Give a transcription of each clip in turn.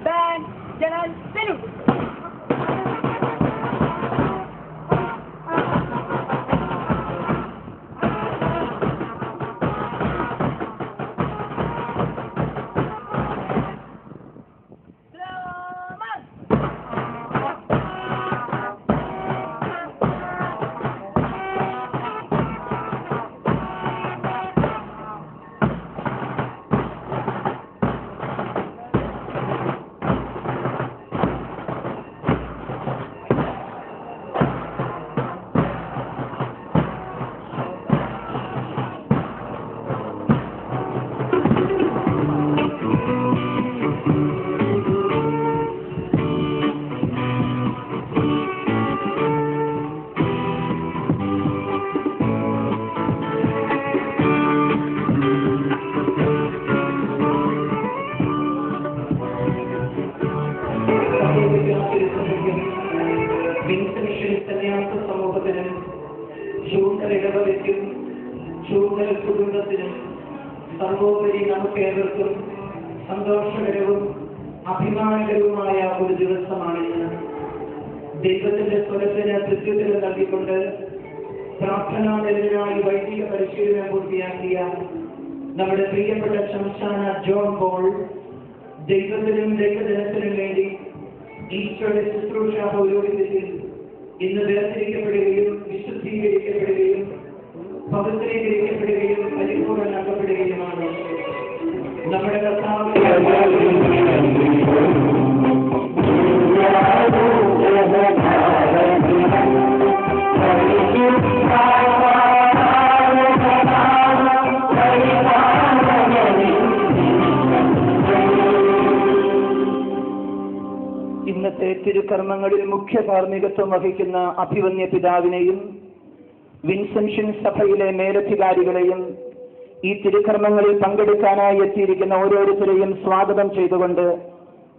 Band General Salute. കുടുംബത്തിനും സർവോപരി നമുക്കേവർക്കും സന്തോഷകരവും അഭിമാനകരവുമായ ഒരു ദിവസമാണിന്ന്. ദൈവത്തിന്റെ സ്വരത്തിന് പ്രത്യുത്തരം നൽകിക്കൊണ്ട് പ്രാർത്ഥനാനിരതനായി വൈദിക പരിശീലനം പൂർത്തിയാക്കിയ നമ്മുടെ പ്രിയപ്പെട്ട ശംശാന ജോൺ പോൾ ദൈവത്തിനും ദൈവജനത്തിനും വേണ്ടി ഈശോയുടെ ശുശ്രൂഷ പൗരോഹിത്യത്തിൽ ഇന്ന് വേർതിരിക്കപ്പെടുകയും വിശുദ്ധീകരിക്കപ്പെടുകയും പവിത്രീകരിക്കപ്പെടുകയും പരിപൂർണമാക്കപ്പെടുകയുമാണ്. നമ്മുടെ കർത്താവ് ഇന്നത്തെ തിരുക്കർമ്മങ്ങളിൽ മുഖ്യ കാർമ്മികത്വം വഹിക്കുന്ന അഭിവന്യ പിതാവിനെയും വിൻസെൻഷൻ സഭയിലെ മേലധികാരികളെയും ഈ തിരുക്കർമ്മങ്ങളിൽ പങ്കെടുക്കാനായി എത്തിയിരിക്കുന്ന ഓരോരുത്തരെയും സ്വാഗതം ചെയ്തുകൊണ്ട്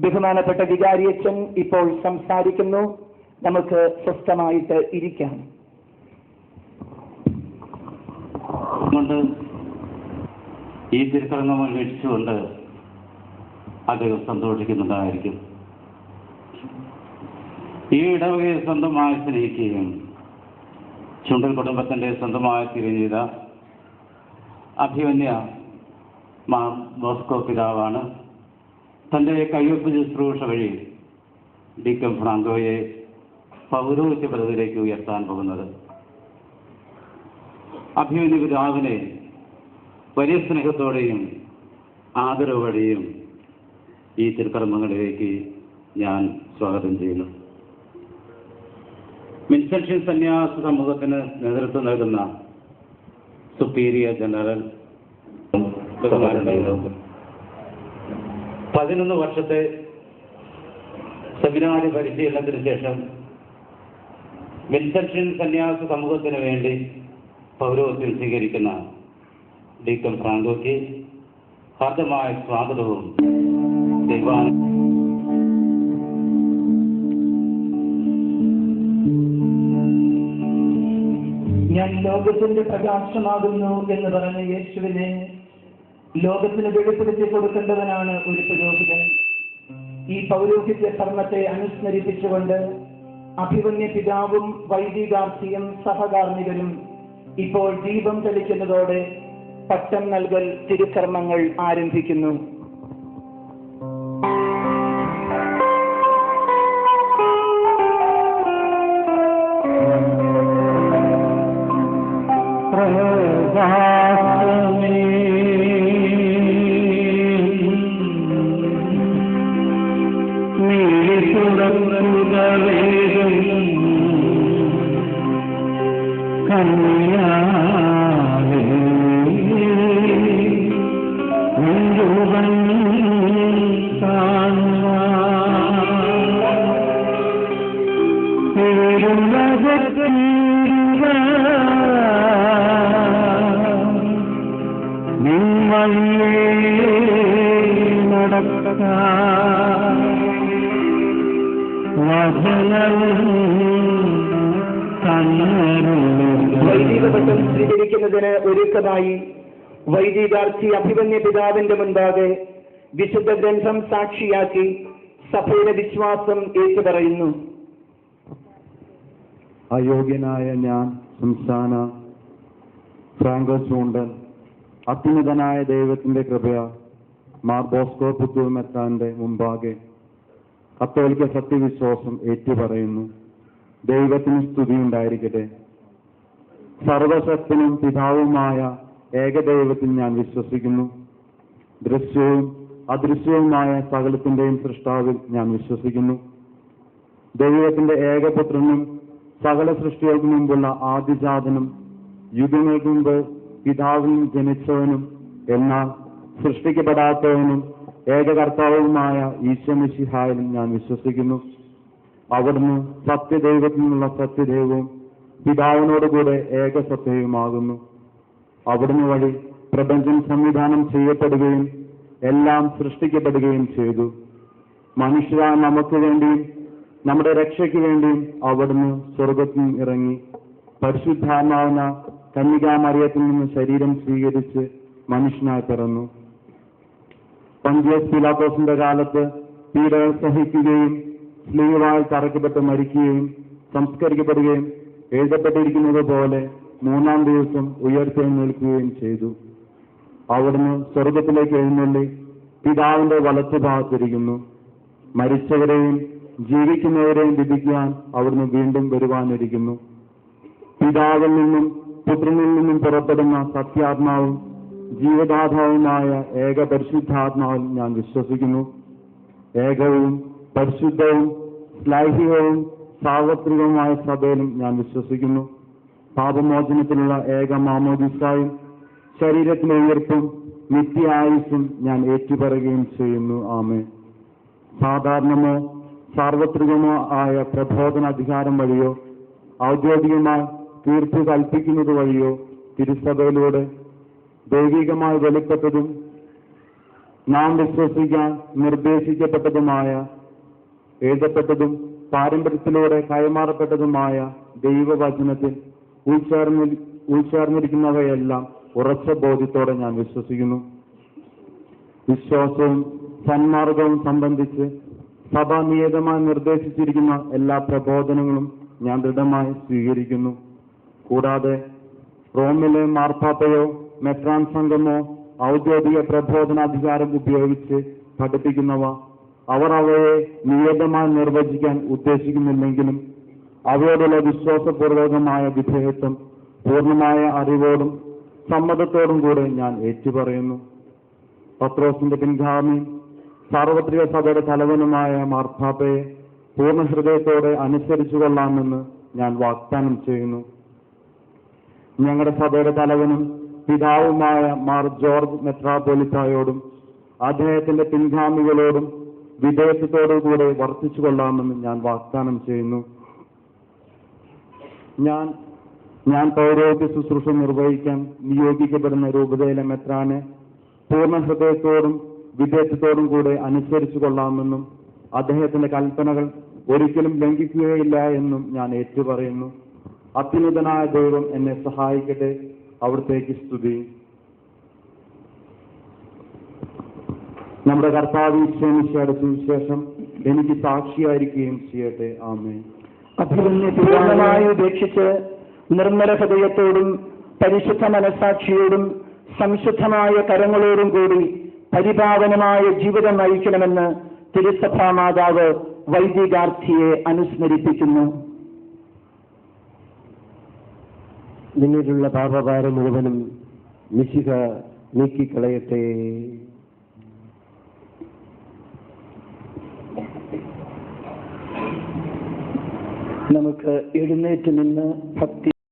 ബഹുമാനപ്പെട്ട വികാരിയച്ഛൻ ഇപ്പോൾ സംസാരിക്കുന്നു. നമുക്ക് സ്വസ്ഥമായിട്ട് ഇരിക്കാം. ഈ തിരുക്കർമ്മങ്ങൾ വീക്ഷിച്ചുകൊണ്ട് അദ്ദേഹം സന്തോഷിക്കുന്നുണ്ടായിരിക്കും. ഈ ഇടവകയെ സ്വന്തമായി സ്നേഹിക്കുകയും ചുണ്ടൽ കുടുംബത്തിൻ്റെ സ്വന്തമായി തീരുകയും ചെയ്ത അഭിവന്യ മാർ ബോസ്കോ പിതാവാണ് തൻ്റെ കയ്യൊപ്പ് ശുശ്രൂഷ വഴി ഡീക്കൻ ഫ്രാങ്കോയെ പൗരോഹിത്യ പദവിയിലേക്ക് ഉയർത്താൻ പോകുന്നത്. അഭിവന്യ പിതാവിനെ വലിയ സ്നേഹത്തോടെയും ആദരവോടെയും ഈ തിരുക്കർമ്മങ്ങളിലേക്ക് ഞാൻ സ്വാഗതം ചെയ്യുന്നു. വിൻസെൻഷൻ സന്യാസ സമൂഹത്തിന് നേതൃത്വം നൽകുന്ന സുപ്പീരിയർ ജനറൽ 11 വർഷത്തെ സെമിനാരി പരിശീലനത്തിന് ശേഷം വിൻസെൻഷൻ സന്യാസ സമൂഹത്തിന് വേണ്ടി പൗരോഹിത്യം സ്വീകരിക്കുന്ന ഡീക്കൻ ഫ്രാങ്കോയ്ക്ക് ഹാർദമായ സ്വാഗതവും ഞാൻ ലോകത്തിന്റെ പ്രകാശമാകുന്നു എന്ന് പറഞ്ഞ യേശുവിനെ ലോകത്തിന് വെളിപ്പെടുത്തി കൊടുക്കേണ്ടവനാണ് ഒരു പുരോഹിതൻ. ഈ പൗരോഹിത്യ കർമ്മത്തെ അനുസ്മരിപ്പിച്ചുകൊണ്ട് അഭിവന്യ പിതാവും വൈദികാർത്തിയും സഹകാർമ്മികരും ഇപ്പോൾ ദീപം തെളിക്കുന്നതോടെ പട്ടം നൽകൽ തിരുക്കർമ്മങ്ങൾ ആരംഭിക്കുന്നു. വൈദികപട്ടം സ്വീകരിക്കുന്നതിന് ഒരുക്കമായി വൈദികാർച്ചി അഭിമന്യ പിതാവിന്റെ മുൻപാകെ വിശുദ്ധ ഗ്രന്ഥം സാക്ഷിയാക്കി സഭയുടെ വിശ്വാസം ഏറ്റുപറയുന്നു. അയോഗ്യനായ ഞാൻ സംസ്ഥാന ഫ്രാങ്കോ ചൂണ്ടൻ അത്യുന്നതനായ ദൈവത്തിന്റെ കൃപയ മാർ ബോസ്കോ പുത്തൂർ മെത്രാന്റെ മുമ്പാകെ കത്തോലിക്ക സത്യവിശ്വാസം ഏറ്റുപറയുന്നു. ദൈവത്തിന് സ്തുതിയുണ്ടായിരിക്കട്ടെ. സർവശക്തനും പിതാവുമായ ഏകദൈവത്തിൽ ഞാൻ വിശ്വസിക്കുന്നു. ദൃശ്യവും അദൃശ്യവുമായ സകലത്തിന്റെയും സൃഷ്ടാവിൽ ഞാൻ വിശ്വസിക്കുന്നു. ദൈവത്തിന്റെ ഏകപുത്രനും സകല സൃഷ്ടികൾക്ക് മുമ്പുള്ള ആദിജാതനും യുഗങ്ങൾക്ക് മുമ്പ് പിതാവിൽ ജനിച്ചവനും എന്നാൽ സൃഷ്ടിക്കപ്പെടാത്തവനും ഏകകർത്താവുമായ ഈശോമിശിഹായിലും ഞാൻ വിശ്വസിക്കുന്നു. അവിടുന്ന് സത്യദൈവത്തിൽ നിന്നുള്ള സത്യദൈവവും പിതാവിനോടുകൂടെ ഏകസത്യവുമാകുന്നു. അവിടുന്ന് വഴി പ്രപഞ്ചം സംവിധാനം ചെയ്യപ്പെടുകയും എല്ലാം സൃഷ്ടിക്കപ്പെടുകയും ചെയ്തു. മനുഷ്യരായ നമുക്ക് വേണ്ടിയും നമ്മുടെ രക്ഷയ്ക്ക് വേണ്ടിയും അവിടുന്ന് സ്വർഗത്തിൽ ഇറങ്ങി പരിശുദ്ധാത്മാവിന കന്യകാമറിയത്തിൽ നിന്ന് ശരീരം സ്വീകരിച്ച് മനുഷ്യനായി പിറന്നു. പന്തിയോസ് പീലാത്തോസിന്റെ കാലത്ത് പീഡകൾ സഹിക്കുകയും സ്ലീവായി തറയ്ക്കപ്പെട്ട് മരിക്കുകയും സംസ്കരിക്കപ്പെടുകയും എഴുതപ്പെട്ടിരിക്കുന്നത് പോലെ മൂന്നാം ദിവസം ഉയർത്തെഴുന്നേൽക്കുകയും ചെയ്തു. അവിടുന്ന് സ്വർഗത്തിലേക്ക് എഴുന്നള്ളി പിതാവിന്റെ വലത്തുഭാഗത്തിരിക്കുന്നു. മരിച്ചവരെയും ജീവിക്കുന്നവരെയും വിധിക്കാൻ അവിടുന്ന് വീണ്ടും വരുവാനിരിക്കുന്നു. പിതാവിൽ നിന്നും പുത്രനിൽ നിന്നും പുറപ്പെടുന്ന സത്യാത്മാവും ജീവദാതാവുമായ ഏക പരിശുദ്ധാത്മാവിൽ ഞാൻ വിശ്വസിക്കുന്നു. ഏകവും പരിശുദ്ധവും ശ്ലൈഹികവും സാർവത്രികവുമായ സഭയിലും ഞാൻ വിശ്വസിക്കുന്നു. പാപമോചനത്തിലുള്ള ഏക മാമോദിസായും ശരീരത്തിലെ ഉയർപ്പും നിത്യ ആയുസ്സും ഞാൻ ഏറ്റുപറയുകയും ചെയ്യുന്നു. ആമേൻ. സാധാരണമോ സാർവത്രികമോ ആയ പ്രബോധന അധികാരം വഴിയോ ഔദ്യോഗികമായി തീർപ്പ് കൽപ്പിക്കുന്നത് വഴിയോ തിരുസഭയിലൂടെ ദൈവികമായി വെളിപ്പെട്ടതും നാം വിശ്വസിക്കാൻ നിർദ്ദേശിക്കപ്പെട്ടതുമായ എഴുതപ്പെട്ടതും പാരമ്പര്യത്തിലൂടെ കൈമാറപ്പെട്ടതുമായ ദൈവവചനത്തിൽ ഉൾച്ചേർന്നിരിക്കുന്നവയെല്ലാം ഉറച്ച ബോധ്യത്തോടെ ഞാൻ വിശ്വസിക്കുന്നു. വിശ്വാസവും സന്മാർഗവും സംബന്ധിച്ച് സഭ നിയതമായി നിർദ്ദേശിച്ചിരിക്കുന്ന എല്ലാ പ്രബോധനങ്ങളും ഞാൻ ദൃഢമായി സ്വീകരിക്കുന്നു. കൂടാതെ റോമിലെ മാർപ്പാപ്പയോ മെത്രാൻ സംഘമോ ഔദ്യോഗിക പ്രബോധനാധികാരം ഉപയോഗിച്ച് പഠിപ്പിക്കുന്നവ അവർ അവയെ നിയതമായി നിർവചിക്കാൻ ഉദ്ദേശിക്കുന്നില്ലെങ്കിലും അവയോടുള്ള വിശ്വാസപൂർവകമായ വിധേയത്വം പൂർണ്ണമായ അറിവോടും സമ്മതത്തോടും കൂടെ ഞാൻ ഏറ്റുപറയുന്നു. പത്രോസിന്റെ പിൻഗാമി സാർവത്രിക സഭയുടെ തലവനുമായ മാർപ്പാപ്പയെ പൂർണ്ണ ഹൃദയത്തോടെ അനുസരിച്ചു കൊള്ളാമെന്ന് ഞാൻ വാഗ്ദാനം ചെയ്യുന്നു. ഞങ്ങളുടെ സഭയുടെ തലവനും പിതാവുമായ മാർ ജോർജ് മെത്രാപോലിത്തായോടും അദ്ദേഹത്തിന്റെ പിൻഗാമികളോടും വിധേയത്വത്തോടുകൂടെ വർത്തിച്ചു കൊള്ളാമെന്ന് ഞാൻ വാഗ്ദാനം ചെയ്യുന്നു. ഞാൻ പൗരോഹിത്യ ശുശ്രൂഷ നിർവഹിക്കാൻ നിയോഗിക്കപ്പെടുന്ന രൂപതയിലെ മെത്രാനെ പൂർണ്ണ ഹൃദയത്തോടും വിധേയത്വത്തോടും കൂടെ അനുസരിച്ചു കൊള്ളാമെന്നും അദ്ദേഹത്തിന്റെ കൽപ്പനകൾ ഒരിക്കലും ലംഘിക്കുകയില്ല എന്നും ഞാൻ ഏറ്റുപറയുന്നു. അത്യുന്നതനായ ദൈവം എന്നെ സഹായിക്കട്ടെ. അവിടത്തേക്ക് സ്തുതി. നമ്മുടെ കർത്താവ് ഈശോമിശിഹായുടെ സുവിശേഷം എനിക്ക് സാക്ഷിയായിരിക്കുകയും ചെയ്യട്ടെ. ആമേൻ. പൂർണ്ണമായി ഉപേക്ഷിച്ച് നിർമ്മല ഹൃദയത്തോടും പരിശുദ്ധ മനസാക്ഷിയോടും സംശുദ്ധമായ കരങ്ങളോടും കൂടി പരിപാവനമായ ജീവിതം നയിക്കണമെന്ന് തിരുസഭാ മാതാവ് വൈദികാർത്ഥിയെ അനുസ്മരിപ്പിക്കുന്നു. നിന്നിലുള്ള പാപഭാരം മുഴുവനും മിശിഹ നീക്കിക്കളയട്ടെ. നമുക്ക് എഴുന്നേറ്റ് നിന്ന് ഭക്തി